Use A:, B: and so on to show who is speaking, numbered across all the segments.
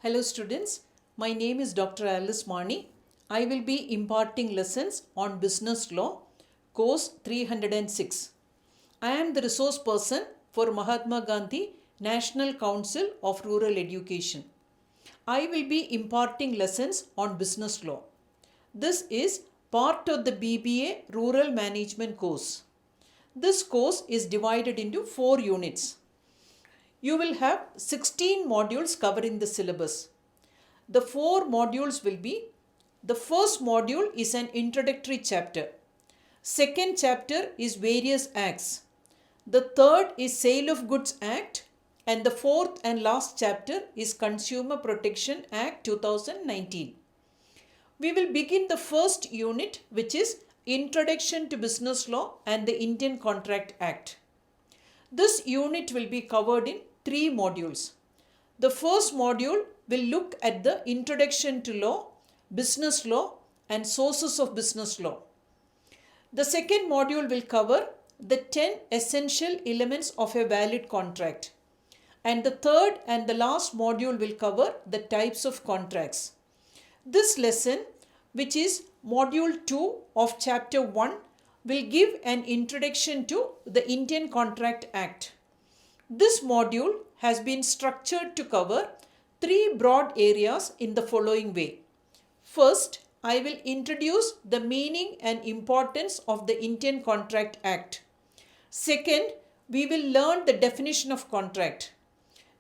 A: Hello students, my name is Dr. Alice Mani. I will be imparting lessons on business law, course 306. I am the resource person for Mahatma Gandhi National Council of Rural Education. I will be imparting lessons on business law. This is part of the BBA Rural Management course. This course is divided into 4 units. You will have 16 modules covering the syllabus. The 4 modules will be: the first module is an introductory chapter. Second chapter is various acts. The third is Sale of Goods Act, and the fourth and last chapter is Consumer Protection Act 2019. We will begin the first unit, which is Introduction to Business Law and the Indian Contract Act. This unit will be covered in 3 modules. The first module will look at the introduction to law, business law, and sources of business law. The second module will cover the 10 essential elements of a valid contract. And the third and the last module will cover the types of contracts. This lesson, which is module 2 of chapter 1, will give an introduction to the Indian Contract Act. This module has been structured to cover 3 broad areas in the following way. First, I will introduce the meaning and importance of the Indian Contract Act. Second, we will learn the definition of contract.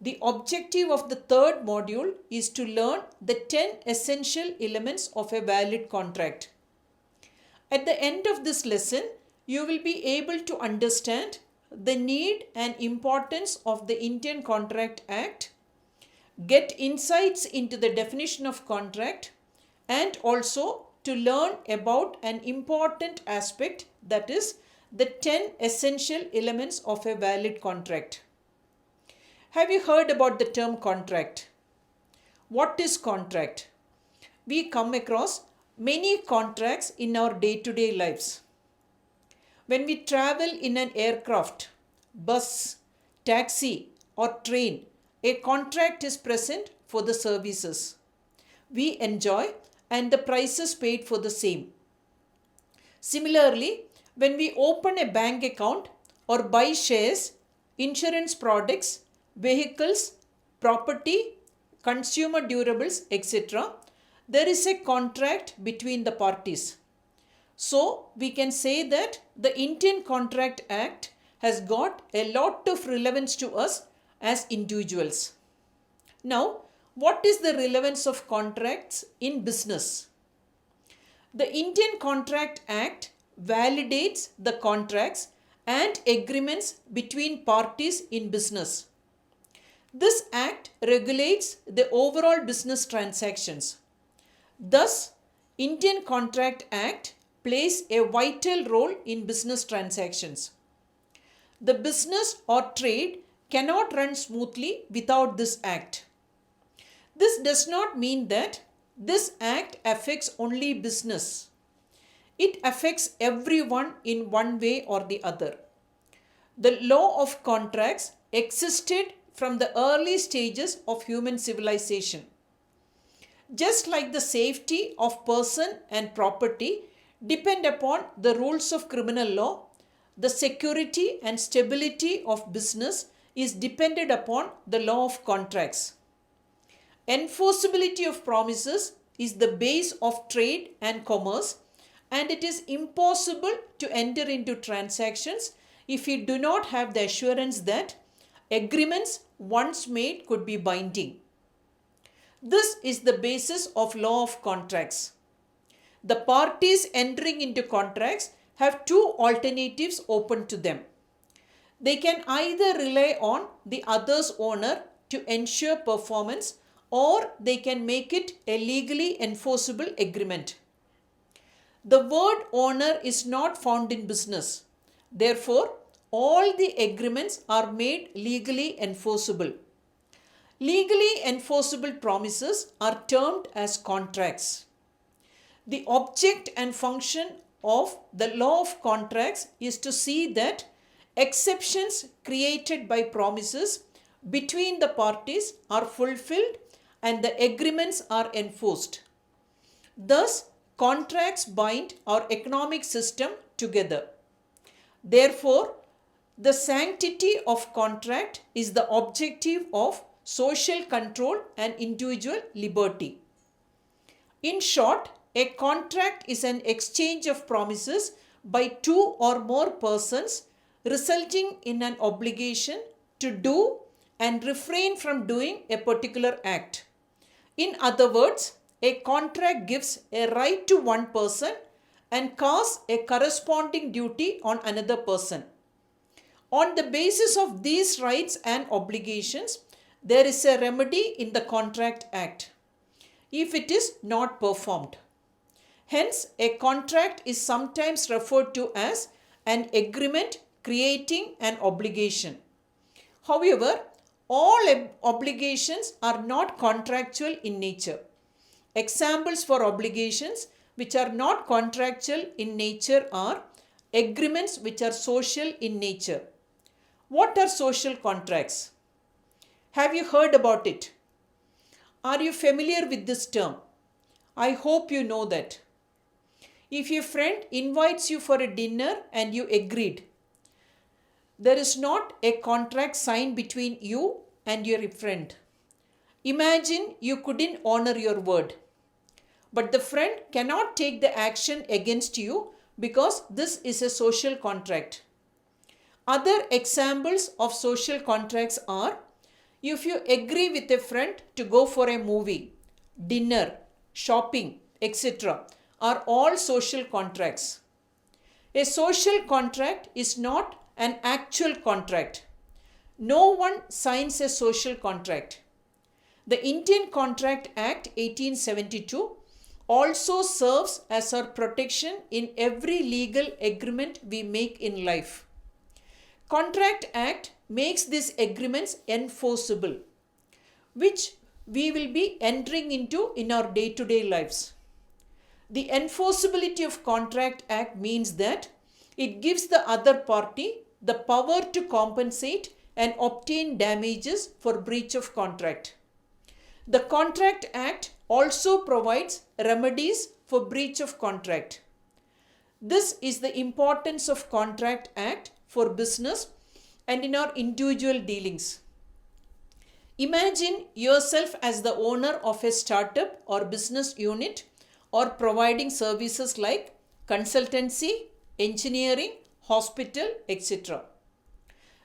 A: The objective of the third module is to learn the 10 essential elements of a valid contract. At the end of this lesson, you will be able to understand the need and importance of the Indian Contract Act, get insights into the definition of contract, and also to learn about an important aspect, that is the 10 essential elements of a valid contract. Have you heard about the term contract? What is contract? We come across many contracts in our day-to-day lives. When we travel in an aircraft, bus, taxi, or train, a contract is present for the services we enjoy and the prices paid for the same. Similarly, when we open a bank account or buy shares, insurance products, vehicles, property, consumer durables, etc., there is a contract between the parties. So, we can say that the Indian Contract Act has got a lot of relevance to us as individuals. Now, what is the relevance of contracts in business? The Indian Contract Act validates the contracts and agreements between parties in business. This act regulates the overall business transactions. Thus, Indian Contract Act plays a vital role in business transactions. The business or trade cannot run smoothly without this act. This does not mean that this act affects only business. It affects everyone in one way or the other. The law of contracts existed from the early stages of human civilization. Just like the safety of person and property depend upon the rules of criminal law, the security and stability of business is dependent upon the law of contracts. Enforceability of promises is the base of trade and commerce, and it is impossible to enter into transactions if we do not have the assurance that agreements once made could be binding. This is the basis of law of contracts. The parties entering into contracts have 2 alternatives open to them. They can either rely on the other's owner to ensure performance, or they can make it a legally enforceable agreement. The word owner is not found in business. Therefore, all the agreements are made legally enforceable. Legally enforceable promises are termed as contracts. The object and function of the law of contracts is to see that exceptions created by promises between the parties are fulfilled and the agreements are enforced. Thus, contracts bind our economic system together. Therefore, the sanctity of contract is the objective of social control and individual liberty. In short, a contract is an exchange of promises by two or more persons resulting in an obligation to do and refrain from doing a particular act. In other words, a contract gives a right to one person and casts a corresponding duty on another person. On the basis of these rights and obligations, there is a remedy in the Contract Act if it is not performed. Hence, a contract is sometimes referred to as an agreement creating an obligation. However, all obligations are not contractual in nature. Examples for obligations which are not contractual in nature are agreements which are social in nature. What are social contracts? Have you heard about it? Are you familiar with this term? I hope you know that. If your friend invites you for a dinner and you agreed, there is not a contract signed between you and your friend. Imagine you couldn't honor your word. But the friend cannot take the action against you because this is a social contract. Other examples of social contracts are if you agree with a friend to go for a movie, dinner, shopping, etc. are all social contracts. A social contract is not an actual contract. No one signs a social contract. The Indian Contract Act 1872 also serves as our protection in every legal agreement we make in life. Contract Act makes these agreements enforceable, which we will be entering into in our day-to-day lives. The enforceability of Contract Act means that it gives the other party the power to compensate and obtain damages for breach of contract. The Contract Act also provides remedies for breach of contract. This is the importance of Contract Act for business and in our individual dealings. Imagine yourself as the owner of a startup or business unit or providing services like consultancy, engineering, hospital, etc.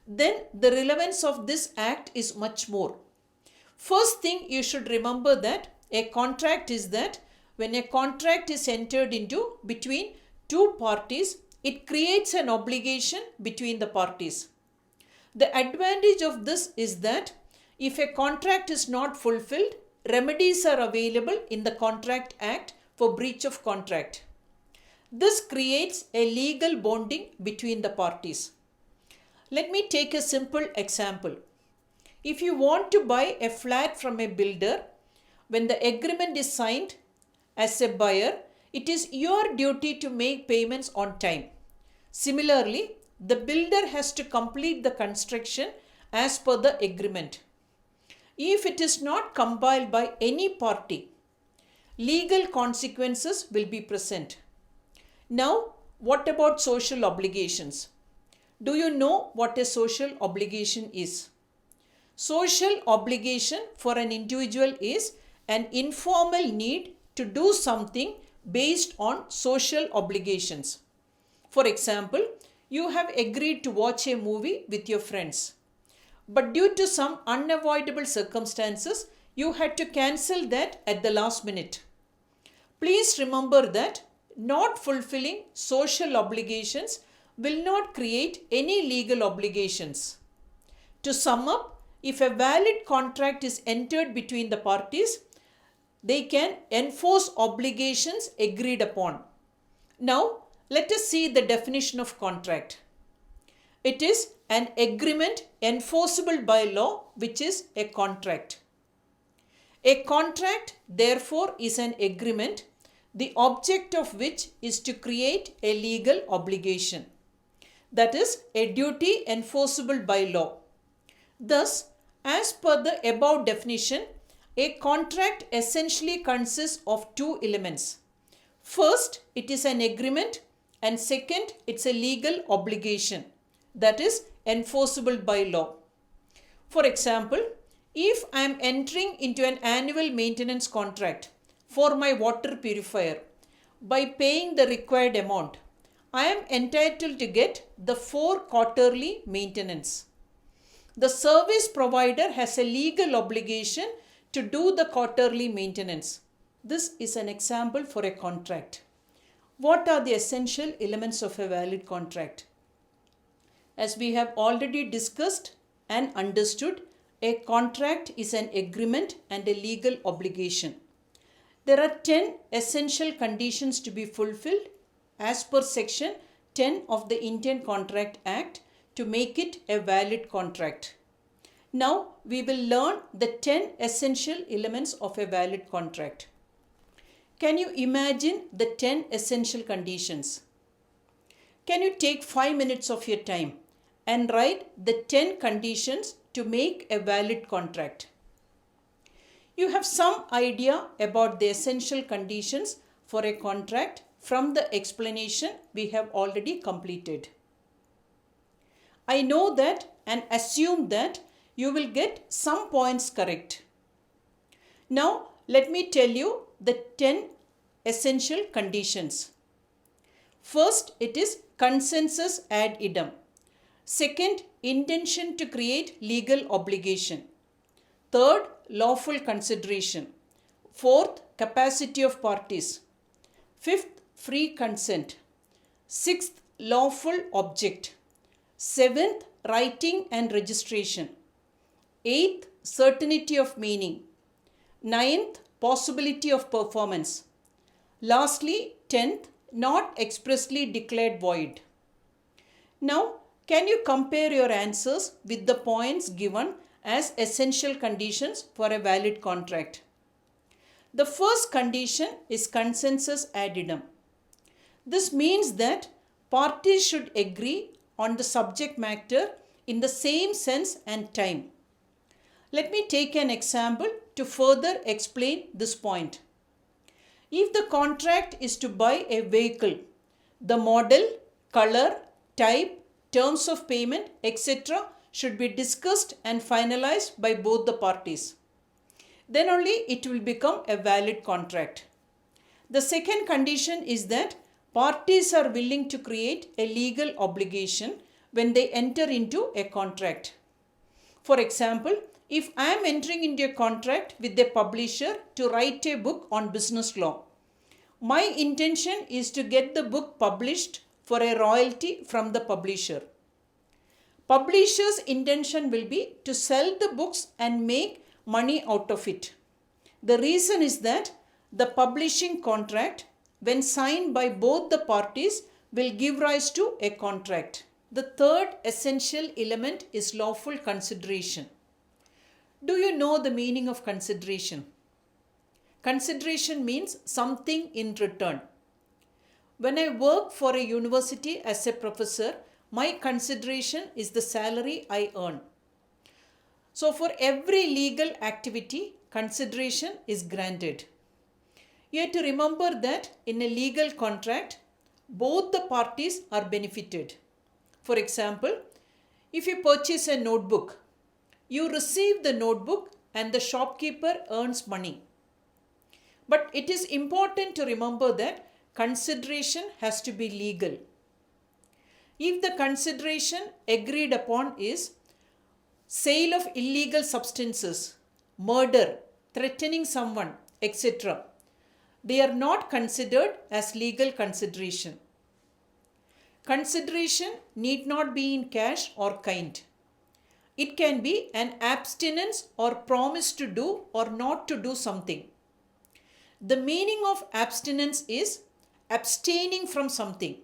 A: Then the relevance of this act is much more. First thing you should remember that a contract is that when a contract is entered into between two parties, it creates an obligation between the parties. The advantage of this is that if a contract is not fulfilled, remedies are available in the Contract Act for breach of contract. This creates a legal bonding between the parties. Let me take a simple example. If you want to buy a flat from a builder, when the agreement is signed as a buyer, it is your duty to make payments on time. Similarly, the builder has to complete the construction as per the agreement. If it is not compiled by any party, legal consequences will be present. Now, what about social obligations? Do you know what a social obligation is? Social obligation for an individual is an informal need to do something based on social obligations. For example, you have agreed to watch a movie with your friends. But due to some unavoidable circumstances, you had to cancel that at the last minute. Please remember that not fulfilling social obligations will not create any legal obligations. To sum up, if a valid contract is entered between the parties, they can enforce obligations agreed upon. Now, let us see the definition of contract. It is an agreement enforceable by law, which is a contract. A contract, therefore, is an agreement, the object of which is to create a legal obligation. That is, a duty enforceable by law. Thus, as per the above definition, A contract essentially consists of two elements. First, it is an agreement, and second, it's a legal obligation that is enforceable by law. For example, if I am entering into an annual maintenance contract for my water purifier, by paying the required amount, I am entitled to get the 4 quarterly maintenance. The service provider has a legal obligation to do the quarterly maintenance. This is an example for a contract. What are the essential elements of a valid contract? As we have already discussed and understood, a contract is an agreement and a legal obligation. There are 10 essential conditions to be fulfilled as per section 10 of the Indian Contract Act to make it a valid contract. Now we will learn the 10 essential elements of a valid contract. Can you imagine the 10 essential conditions? Can you take 5 minutes of your time and write the 10 conditions to make a valid contract? You have some idea about the essential conditions for a contract from the explanation we have already completed. I know that and assume that you will get some points correct. Now let me tell you the 10 essential conditions. First, it is consensus-ad-idem. Second, intention to create legal obligation. Third, lawful consideration. Fourth, capacity of parties. Fifth, free consent. Sixth, lawful object. Seventh, writing and registration. Eighth, certainty of meaning. Ninth, possibility of performance. Lastly, 10th, not expressly declared void. Now, can you compare your answers with the points given as essential conditions for a valid contract? The first condition is consensus-ad-idem. This means that parties should agree on the subject matter in the same sense and time. Let me take an example to further explain this point. If the contract is to buy a vehicle, the model, color, type, terms of payment, etc. should be discussed and finalized by both the parties. Then only it will become a valid contract. The second condition is that parties are willing to create a legal obligation when they enter into a contract. For example, if I am entering into a contract with a publisher to write a book on business law, my intention is to get the book published for a royalty from the publisher. Publisher's intention will be to sell the books and make money out of it. The reason is that the publishing contract, when signed by both the parties, will give rise to a contract. The third essential element is lawful consideration. Do you know the meaning of consideration? Consideration means something in return. When I work for a university as a professor, my consideration is the salary I earn. So for every legal activity, consideration is granted. You have to remember that in a legal contract, both the parties are benefited. For example, if you purchase a notebook, you receive the notebook and the shopkeeper earns money. But it is important to remember that consideration has to be legal. If the consideration agreed upon is sale of illegal substances, murder, threatening someone, etc., they are not considered as legal consideration. Consideration need not be in cash or kind. It can be an abstinence or promise to do or not to do something. The meaning of abstinence is abstaining from something.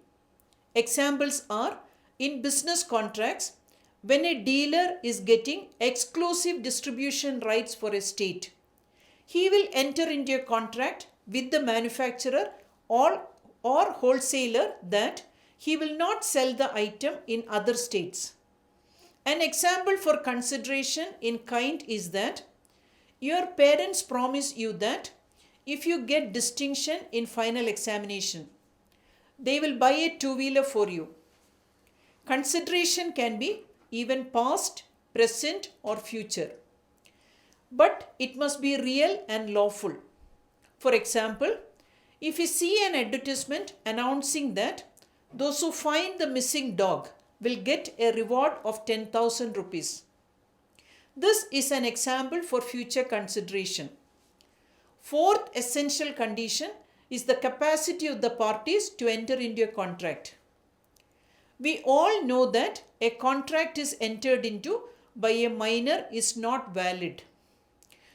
A: Examples are in business contracts, when a dealer is getting exclusive distribution rights for a state, he will enter into a contract with the manufacturer or wholesaler that he will not sell the item in other states. An example for consideration in kind is that Your parents promise you that if you get distinction in final examination, they will buy a two-wheeler for you. Consideration can be even past, present, or future. But it must be real and lawful. For example, if you see an advertisement announcing that those who find the missing dog will get a reward of 10,000 rupees. This is an example for future consideration. Fourth essential condition is the capacity of the parties to enter into a contract. We all know that a contract is entered into by a minor is not valid.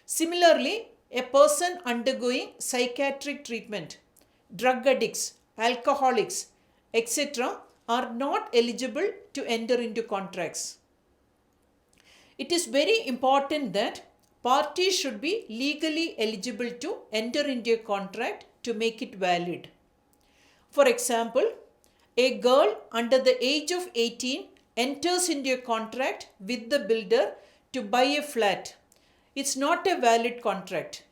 A: Similarly, a person undergoing psychiatric treatment, drug addicts, alcoholics, etc. are not eligible to enter into contracts. It is very important that parties should be legally eligible to enter into a contract to make it valid. For example, a girl under the age of 18 enters into a contract with the builder to buy a flat. It's not a valid contract.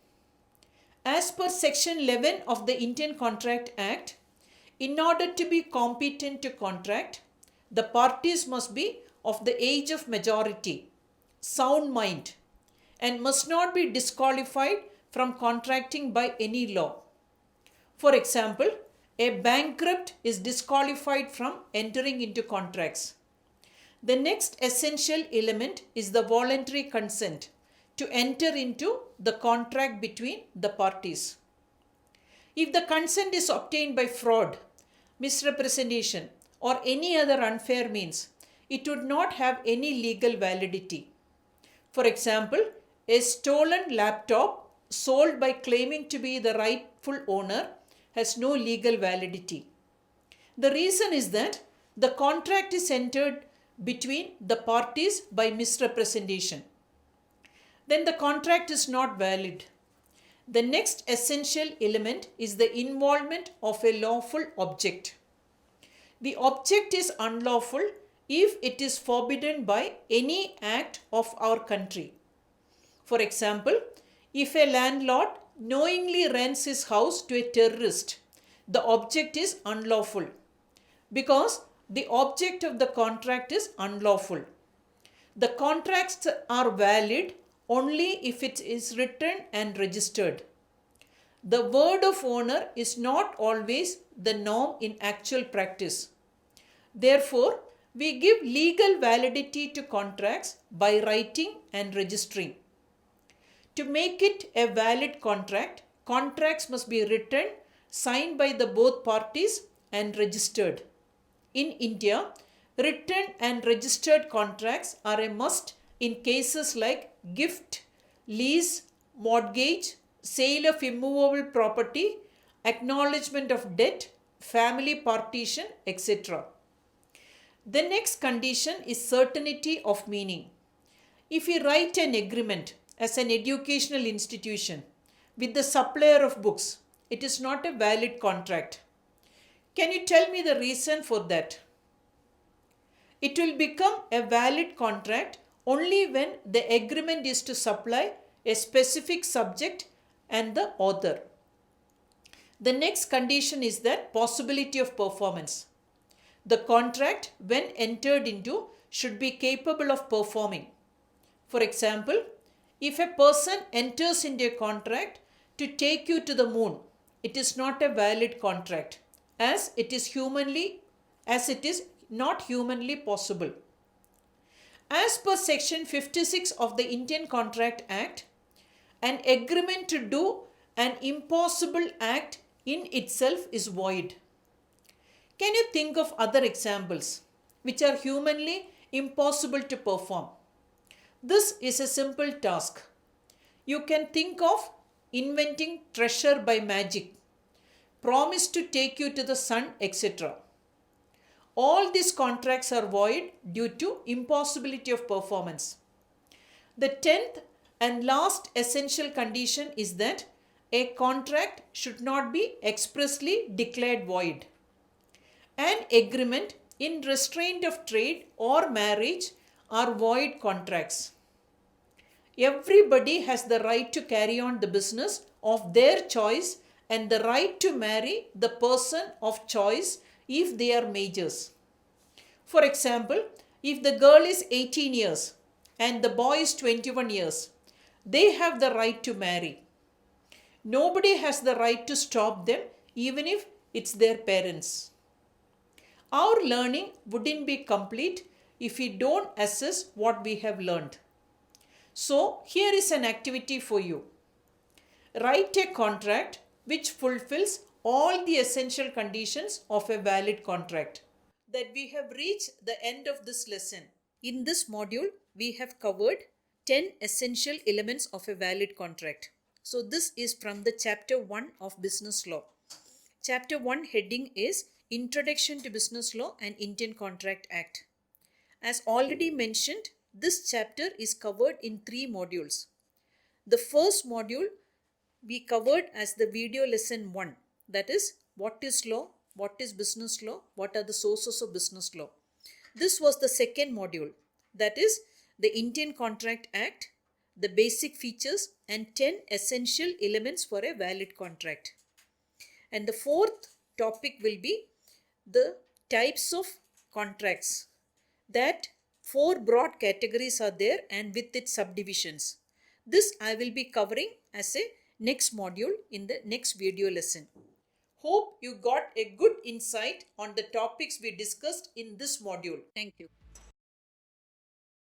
A: As per Section 11 of the Indian Contract Act, in order to be competent to contract, the parties must be of the age of majority, sound mind, and must not be disqualified from contracting by any law. For example, a bankrupt is disqualified from entering into contracts. The next essential element is the voluntary consent to enter into the contract between the parties. If the consent is obtained by fraud, misrepresentation, or any other unfair means, it would not have any legal validity. For example, a stolen laptop sold by claiming to be the rightful owner has no legal validity. The reason is that the contract is entered between the parties by misrepresentation. Then the contract is not valid. The next essential element is the involvement of a lawful object. The object is unlawful if it is forbidden by any act of our country. For example, if a landlord knowingly rents his house to a terrorist, the object is unlawful because the object of the contract is unlawful. The contracts are valid only if it is written and registered. The word of honor is not always the norm in actual practice. Therefore, we give legal validity to contracts by writing and registering. To make it a valid contract, contracts must be written, signed by the both parties and registered. In India, written and registered contracts are a must in cases like gift, lease, mortgage, sale of immovable property, acknowledgement of debt, family partition, etc. The next condition is certainty of meaning. If we write an agreement as an educational institution with the supplier of books, it is not a valid contract. Can you tell me the reason for that? It will become a valid contract only when the agreement is to supply a specific subject and the author. The next condition is that possibility of performance. The contract, when entered into, should be capable of performing. For example, if a person enters into a contract to take you to the moon, it is not a valid contract as it is not humanly possible. As per Section 56 of the Indian Contract Act, an agreement to do an impossible act in itself is void. Can you think of other examples which are humanly impossible to perform? This is a simple task. You can think of inventing treasure by magic, promise to take you to the sun, etc. All these contracts are void due to impossibility of performance. The 10th and last essential condition is that a contract should not be expressly declared void. An agreement in restraint of trade or marriage are void contracts. Everybody has the right to carry on the business of their choice and the right to marry the person of choice if they are majors. For example, if the girl is 18 years and the boy is 21 years, they have the right to marry. Nobody has the right to stop them, even if it's their parents. Our learning wouldn't be complete if we don't assess what we have learned. So, here is an activity for you. Write a contract which fulfills all the essential conditions of a valid contract. That we have reached the end of this lesson. In this module, we have covered 10 essential elements of a valid contract. So, this is from the chapter 1 of business law. Chapter 1 heading is Introduction to Business Law and Indian Contract Act. As already mentioned, this chapter is covered in 3 modules. The first module we covered as the video lesson 1, that is, what is law, what is business law, what are the sources of business law. This was the second module, that is, the Indian Contract Act, the basic features and 10 essential elements for a valid contract. And the fourth topic will be the types of contracts. That 4 broad categories are there and with its subdivisions. This I will be covering as a next module in the next video lesson. Hope you got a good insight on the topics we discussed in this module. Thank you.